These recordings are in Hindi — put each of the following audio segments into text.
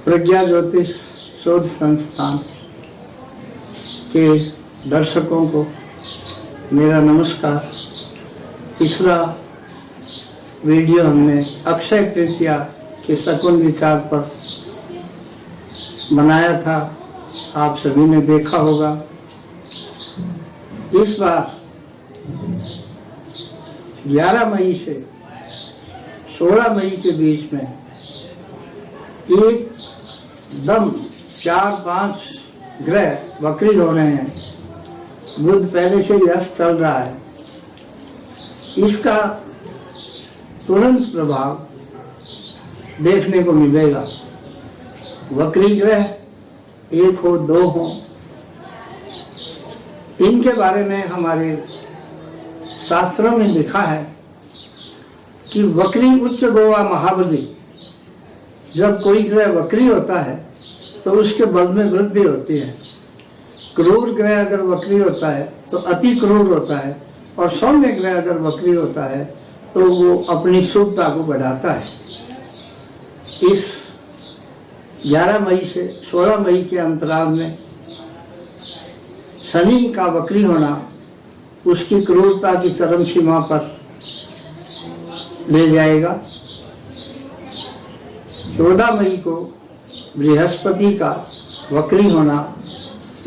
प्रज्ञा ज्योतिष शोध संस्थान के दर्शकों को मेरा नमस्कार। पिछला वीडियो हमने अक्षय तृतीया के शकुन विचार पर बनाया था, आप सभी ने देखा होगा। इस बार 11 मई से 16 मई के बीच में एकदम 4-5 ग्रह वक्री हो रहे हैं। बुध पहले से व्यस्त चल रहा है, इसका तुरंत प्रभाव देखने को मिलेगा। वक्री ग्रह 1 हो 2 हो, इनके बारे में हमारे शास्त्रों में लिखा है कि वक्री उच्च गोवा महाबली। जब कोई ग्रह वक्री होता है तो उसके बल में वृद्धि होती है। क्रूर ग्रह अगर वक्री होता है तो अति क्रूर होता है, और सौम्य ग्रह अगर वक्री होता है तो वो अपनी शुभता को बढ़ाता है। इस 11 मई से 16 मई के अंतराल में शनि का वक्री होना उसकी क्रूरता की चरम सीमा पर ले जाएगा। 14 मई को बृहस्पति का वक्री होना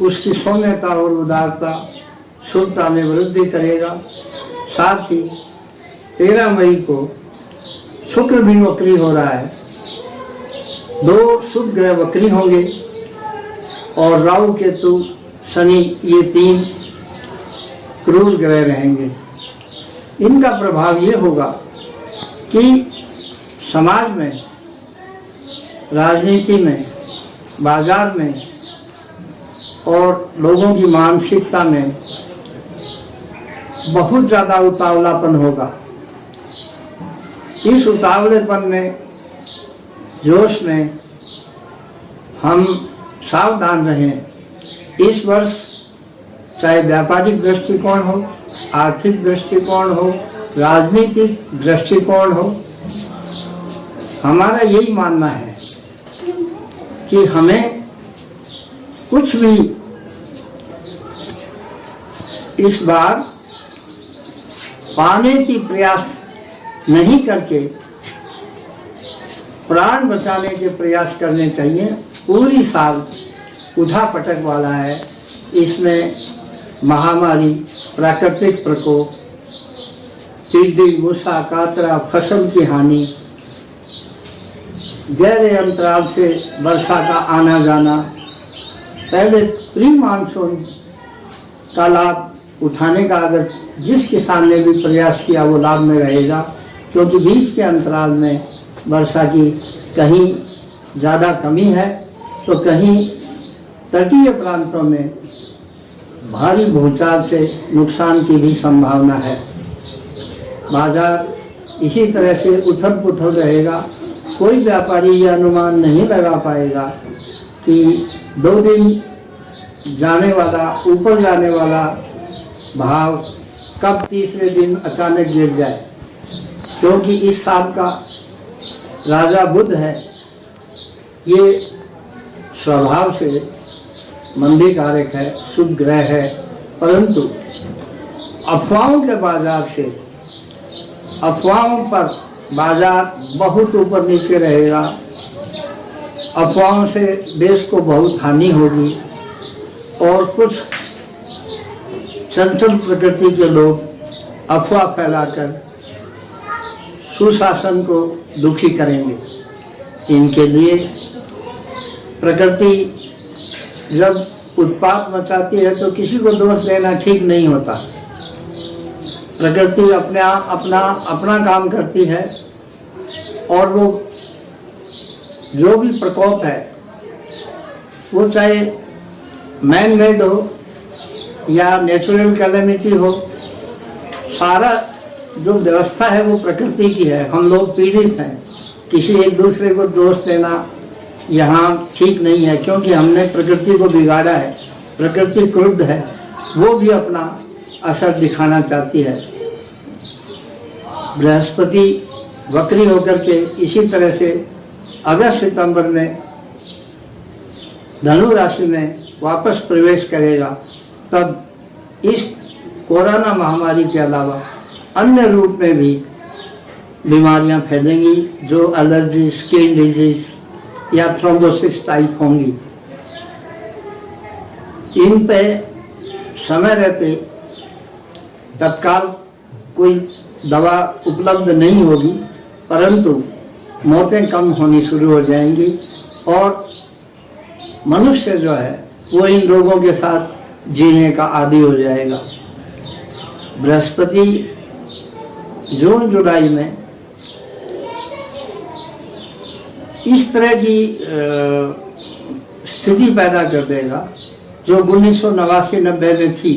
उसकी सौम्यता और उदारता शुभता में वृद्धि करेगा। साथ ही 13 मई को शुक्र भी वक्री हो रहा है। 2 शुभ ग्रह वक्री होंगे और राहु केतु शनि ये 3 क्रूर ग्रह रहेंगे। इनका प्रभाव ये होगा कि समाज में, राजनीति में, बाजार में और लोगों की मानसिकता में बहुत ज़्यादा उतावलापन होगा। इस उतावलेपन में, जोश में हम सावधान रहें। इस वर्ष चाहे व्यापारिक दृष्टिकोण हो, आर्थिक दृष्टिकोण हो, राजनीतिक दृष्टिकोण हो, हमारा यही मानना है कि हमें कुछ भी इस बार पाने की प्रयास नहीं करके प्राण बचाने के प्रयास करने चाहिए। पूरी साल उठा-पटक वाला है। इसमें महामारी, प्राकृतिक प्रकोप, टिड्डी, मूसा, कातरा, फसल की हानि, गहरे अंतराल से वर्षा का आना जाना, पहले प्री मानसून का लाभ उठाने का अगर जिस किसान ने भी प्रयास किया वो लाभ में रहेगा, क्योंकि बीच के अंतराल में वर्षा की कहीं ज़्यादा कमी है तो कहीं तटीय प्रांतों में भारी भूचाल से नुकसान की भी संभावना है। बाजार इसी तरह से उथल पुथल रहेगा। कोई व्यापारी यह अनुमान नहीं लगा पाएगा कि 2 दिन जाने वाला, ऊपर जाने वाला भाव कब तीसरे दिन अचानक गिर जाए, क्योंकि इस साल का राजा बुध है। ये स्वभाव से मंदी कारक है, शुभ ग्रह है, परंतु अफवाहों के बाजार से, अफवाहों पर बाजार बहुत ऊपर नीचे रहेगा। अफवाहों से देश को बहुत हानि होगी और कुछ चंचल प्रकृति के लोग अफवाह फैलाकर सुशासन को दुखी करेंगे। इनके लिए प्रकृति जब उत्पात मचाती है तो किसी को दोष देना ठीक नहीं होता। प्रकृति अपना काम करती है, और वो जो भी प्रकोप है वो चाहे मैन मेड हो या नेचुरल कैलेमिटी हो, सारा जो व्यवस्था है वो प्रकृति की है। हम लोग पीड़ित हैं। किसी एक दूसरे को दोष देना यहाँ ठीक नहीं है, क्योंकि हमने प्रकृति को बिगाड़ा है। प्रकृति क्रुद्ध है, वो भी अपना असर दिखाना चाहती है। बृहस्पति वक्री होकर के इसी तरह से अगस्त सितंबर में धनु राशि में वापस प्रवेश करेगा, तब इस कोरोना महामारी के अलावा अन्य रूप में भी बीमारियां फैलेंगी, जो एलर्जी, स्किन डिजीज या थ्रोम्बोसिस टाइप होंगी। इन पे समय रहते तत्काल कोई दवा उपलब्ध नहीं होगी, परंतु मौतें कम होनी शुरू हो जाएंगी और मनुष्य जो है वो इन रोगों के साथ जीने का आदी हो जाएगा। बृहस्पति जून जुलाई में इस तरह की स्थिति पैदा कर देगा जो 1989-90 में थी।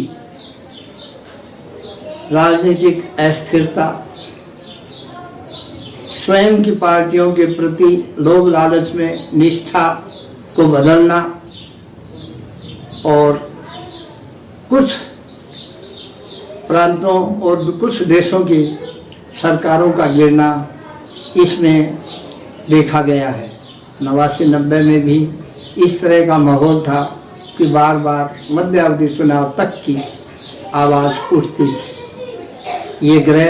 राजनीतिक अस्थिरता, स्वयं की पार्टियों के प्रति लोभ लालच में निष्ठा को बदलना और कुछ प्रांतों और कुछ देशों की सरकारों का गिरना इसमें देखा गया है। 89-90 में भी इस तरह का माहौल था कि बार बार मध्यावधि चुनाव तक की आवाज़ उठती थी। ये ग्रह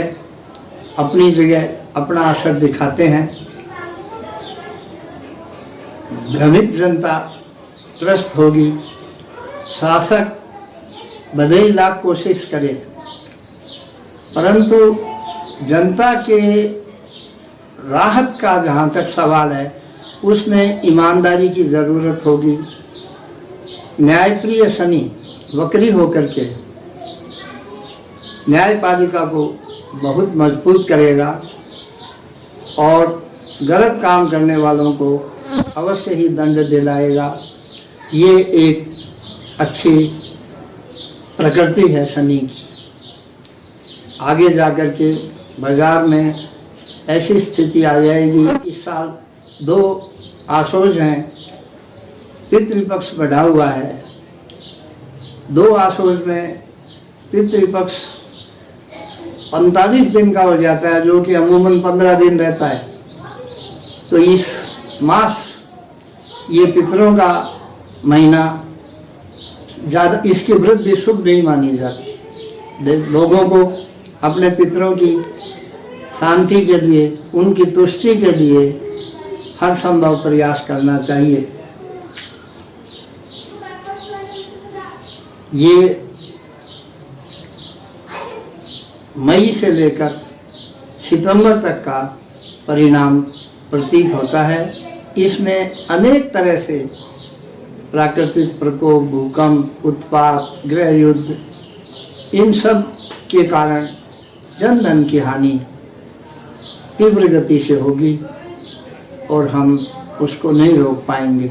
अपनी जगह अपना असर दिखाते हैं। भ्रमित जनता त्रस्त होगी, शासक बदई लाख कोशिश करे, परंतु जनता के राहत का जहाँ तक सवाल है उसमें ईमानदारी की ज़रूरत होगी। न्यायप्रिय शनि वक्री होकर के न्यायपालिका को बहुत मजबूत करेगा और गलत काम करने वालों को अवश्य ही दंड दिलाएगा। ये एक अच्छी प्रकृति है शनि की। आगे जाकर के बाजार में ऐसी स्थिति आ जाएगी। इस साल 2 आशोज हैं, पितृपक्ष बढ़ा हुआ है। 2 आशोज में पितृपक्ष 45 दिन का हो जाता है, जो कि अमूमन 15 दिन रहता है। तो इस मास ये पितरों का महीना ज़्यादा, इसकी वृद्धि शुभ नहीं मानी जाती। लोगों को अपने पितरों की शांति के लिए, उनकी तुष्टि के लिए हर संभव प्रयास करना चाहिए। ये मई से लेकर सितंबर तक का परिणाम प्रतीत होता है। इसमें अनेक तरह से प्राकृतिक प्रकोप, भूकंप, उत्पात, गृह युद्ध, इन सब के कारण जन धन की हानि तीव्र गति से होगी और हम उसको नहीं रोक पाएंगे।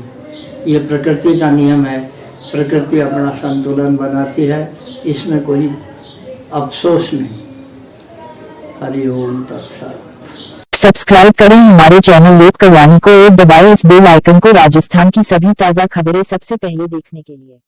ये प्रकृति का नियम है, प्रकृति अपना संतुलन बनाती है, इसमें कोई अफसोस नहीं। हरि ओम तत्सत। सब्सक्राइब करें हमारे चैनल लोक कल्याणी को और दबाएं इस बेल आइकन को राजस्थान की सभी ताज़ा खबरें सबसे पहले देखने के लिए।